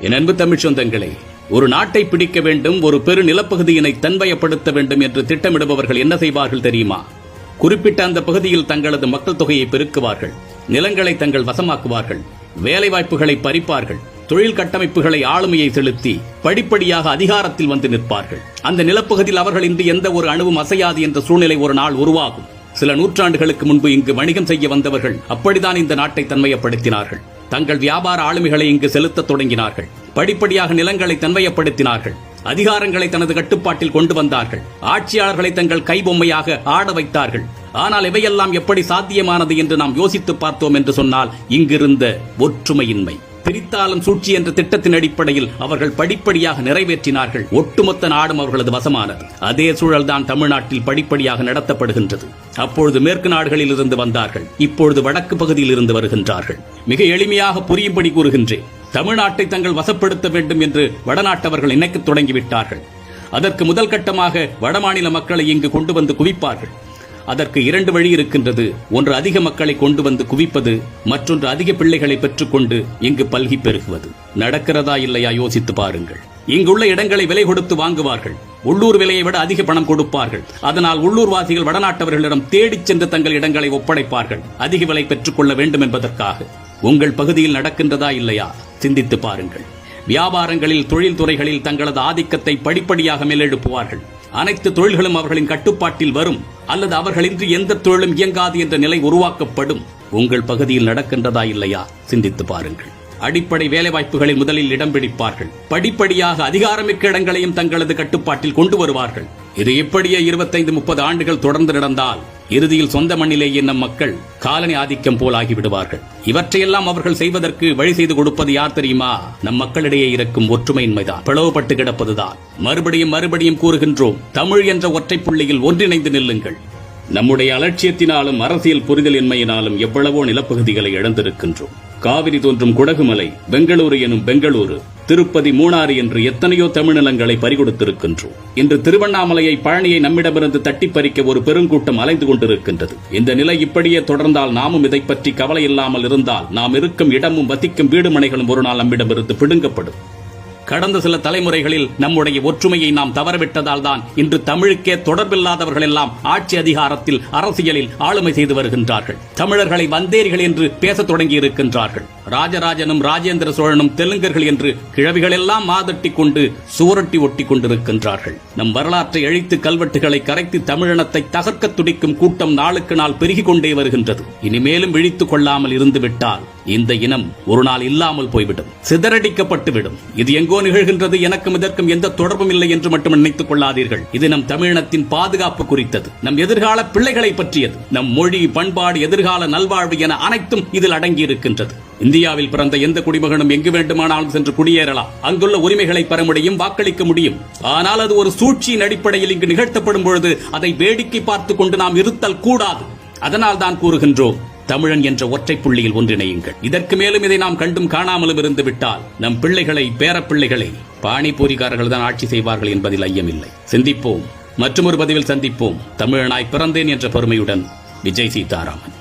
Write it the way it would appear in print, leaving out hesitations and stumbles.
என் அன்பு தமிழ் சொந்தங்களே, ஒரு நாட்டை பிடிக்க வேண்டும், ஒரு பெரு நிலப்பகுதியினை தன்வயப்படுத்த வேண்டும் என்று திட்டமிடுபவர்கள் என்ன செய்வார்கள் தெரியுமா? குறிப்பிட்ட அந்த பகுதியில் தங்களது மக்கள் தொகையை பெருக்குவார்கள், நிலங்களை தங்கள் வசமாக்குவார்கள், வேலைவாய்ப்புகளை பறிப்பார்கள், தொழில் கட்டமைப்புகளை ஆளுமையை செலுத்தி படிப்படியாக அதிகாரத்தில் வந்து நிற்பார்கள். அந்த நிலப்பகுதியில் அவர்கள் இன்று எந்த ஒரு அணுவும் அசையாது என்ற சூழ்நிலை ஒரு நாள் உருவாகும். சில நூற்றாண்டுகளுக்கு முன்பு இங்கு வணிகம் செய்ய வந்தவர்கள் அப்படித்தான் இந்த நாட்டை தன்மையப்படுத்தினார்கள். தங்கள் வியாபார ஆளுமைகளை இங்கு செலுத்த தொடங்கினார்கள். படிப்படியாக நிலங்களை தன்மையப்படுத்தினார்கள். அதிகாரங்களை தனது கட்டுப்பாட்டில் கொண்டு வந்தார்கள். ஆட்சியாளர்களை தங்கள் கைபொம்மையாக ஆட வைத்தார்கள். ஆனால் இவையெல்லாம் எப்படி சாத்தியமானது என்று நாம் யோசித்து பார்த்தோம் என்று சொன்னால், இங்கிருந்த ஒற்றுமையின்மை. பிரித்தாலும் சூழ்ச்சி என்ற திட்டத்தின் அடிப்படையில் அவர்கள் படிப்படியாக நிறைவேற்றினார்கள். ஒட்டுமொத்த நாடும் அவர்களது வசமானது. அதே சூழல்தான் தமிழ்நாட்டில் படிப்படியாக நடத்தப்படுகின்றது. அப்பொழுது மேற்கு நாடுகளில் இருந்து வந்தார்கள், இப்பொழுது வடக்கு பகுதியில் இருந்து வருகின்றார்கள். மிக எளிமையாக புரியும்படி கூறுகின்றேன். தமிழ்நாட்டை தங்கள் வசப்படுத்த வேண்டும் என்று வடநாட்டவர்கள் நினைக்கத் தொடங்கிவிட்டார்கள். அதற்கு முதல் கட்டமாக வடமாநில மக்களை இங்கு கொண்டு வந்து குவிப்பார்கள். அதற்கு இரண்டு வழி இருக்கின்றது. ஒன்று அதிக மக்களை கொண்டு வந்து குவிப்பது, மற்றொன்று அதிக பிள்ளைகளை பெற்றுக்கொண்டு இங்கு பல்கி பெருகுவது. நடக்கிறதா இல்லையா யோசித்து பாருங்கள். இங்குள்ள இடங்களை விலை கொடுத்து வாங்குவார்கள். உள்ளூர் விலையை விட அதிக பணம் கொடுப்பார்கள். அதனால் உள்ளூர்வாசிகள் வடநாட்டவர்களிடம் தேடிச் சென்று தங்கள் இடங்களை ஒப்படைப்பார்கள், அதிக விலை பெற்றுக்கொள்ள வேண்டும் என்பதற்காக. உங்கள் பகுதியில் நடக்கின்றதா இல்லையா சிந்தித்து பாருங்கள். வியாபாரங்களில், தொழில் துறைகளில் தங்களது ஆதிக்கத்தை படிப்படியாக மேலெழுப்புவார்கள். அனைத்து தொழில்களும் அவர்களின் கட்டுப்பாட்டில் வரும், அல்லது அவர்களின்றி எந்த தொழிலும் இயங்காது என்ற நிலை உருவாக்கப்படும். உங்கள் பகுதியில் நடக்கின்றதா இல்லையா சிந்தித்து பாருங்கள். அடிப்படை வேலைவாய்ப்புகளில் முதலில் இடம் பிடிப்பார்கள். படிப்படியாக அதிகாரமிக்க இடங்களையும் தங்களது கட்டுப்பாட்டில் கொண்டு வருவார்கள். இது இப்படியே 25-30 ஆண்டுகள் தொடர்ந்து நடந்தால் இறுதியில் சொந்த மண்ணிலேயே நம் மக்கள் காலனி ஆதிக்கம் போல் ஆகிவிடுவார்கள். இவற்றையெல்லாம் அவர்கள் செய்வதற்கு வழி செய்து கொடுப்பது யார் தெரியுமா? நம் மக்களிடையே இருக்கும் ஒற்றுமையின்மைதான், பிளவுபட்டு கிடப்பதுதான். மறுபடியும் கூறுகின்றோம், தமிழ் என்ற ஒற்றை புள்ளியில் ஒன்றிணைந்து நில்லுங்கள். நம்முடைய அலட்சியத்தினாலும் அரசியல் புரிதலின்மையினாலும் எவ்வளவோ நிலப்பகுதிகளை இழந்திருக்கின்றோம். காவிரி தோன்றும் குடகுமலை, பெங்களூரு எனும் பெங்களூரு, திருப்பதி, மூணாறு என்று எத்தனையோ தமிழ் நிலங்களை பறிகொடுத்திருக்கின்றோம். இன்று திருவண்ணாமலையை, பழனியை நம்மிடமிருந்து தட்டி பறிக்க ஒரு பெருங்கூட்டம் அலைந்து கொண்டிருக்கின்றது. இந்த நிலை இப்படியே தொடர்ந்தால், நாமும் இதை பற்றி கவலை இல்லாமல் இருந்தால், நாம் இருக்கும் இடமும் வசிக்கும் வீடுமனைகளும் ஒரு நாள் நம்மிடமிருந்து பிடுங்கப்படும். கடந்த சில தலைமுறைகளில் நம்முடைய ஒற்றுமையை நாம் தவறவிட்டதால் தான் இன்று தமிழுக்கே தொடர்பில்லாதவர்கள் எல்லாம் ஆட்சி அதிகாரத்தில், அரசியலில் ஆளுமை செய்து வருகின்றார்கள். தமிழர்களை வந்தேரிகள் என்று பேசத் தொடங்கி இருக்கின்றார்கள். ராஜராஜனும் ராஜேந்திர சோழனும் தெலுங்கர்கள் என்று கிழவிகள் எல்லாம் மாதட்டி கொண்டு சுவரொட்டி ஒட்டி கொண்டிருக்கின்றார்கள். நம் வரலாற்றை அழித்து கல்வெட்டுகளை கரைத்து தமிழினத்தை தகர்க்க துடிக்கும் கூட்டம் நாளுக்கு நாள் பெருகிக் கொண்டே வருகின்றது. இனிமேலும் விழித்துக் கொள்ளாமல் இருந்துவிட்டால் இந்த இனம் ஒரு நாள் இல்லாமல் போய்விடும், சிதறடிக்கப்பட்டுவிடும். இது எங்கோ நிகழ்கின்றது, எனக்கும் இதற்கும் எந்த தொடர்பும் இல்லை என்று மட்டும் நினைத்துக் கொள்ளாதீர்கள். இது நம் தமிழினத்தின் பாதுகாப்பு குறித்தது, நம் எதிர்கால பிள்ளைகளை பற்றியது. நம் மொழி, பண்பாடு, எதிர்கால நல்வாழ்வு என அனைத்தும் இதில் அடங்கி இருக்கின்றது. இந்தியாவில் பிறந்த எந்த குடிமகனும் எங்கு வேண்டுமானாலும் சென்று குடியேறலாம், அங்குள்ள உரிமைகளை பெற முடியும், வாக்களிக்க முடியும். ஆனால் அது ஒரு சூழ்ச்சியின் அடிப்படையில் இங்கு நிகழ்த்தப்படும் பொழுது அதை வேடிக்கை பார்த்துக் கொண்டு நாம் இருத்தல் கூடாது. அதனால் தான் கூறுகின்றோம், தமிழன் என்ற ஒற்றை புள்ளியில் ஒன்றிணையுங்கள். இதற்கு மேலும் இதை நாம் கண்டும் காணாமலும் இருந்து விட்டால் நம் பிள்ளைகளை, பேரப்பிள்ளைகளை பானிபூரிக்காரர்கள் தான் ஆட்சி செய்வார்கள் என்பதில் ஐயமில்லை. சிந்திப்போம். மற்றொரு பதிவில் சந்திப்போம். தமிழனாய் பிறந்தேன் என்ற பெருமையுடன் விஜய் சீதாராமன்.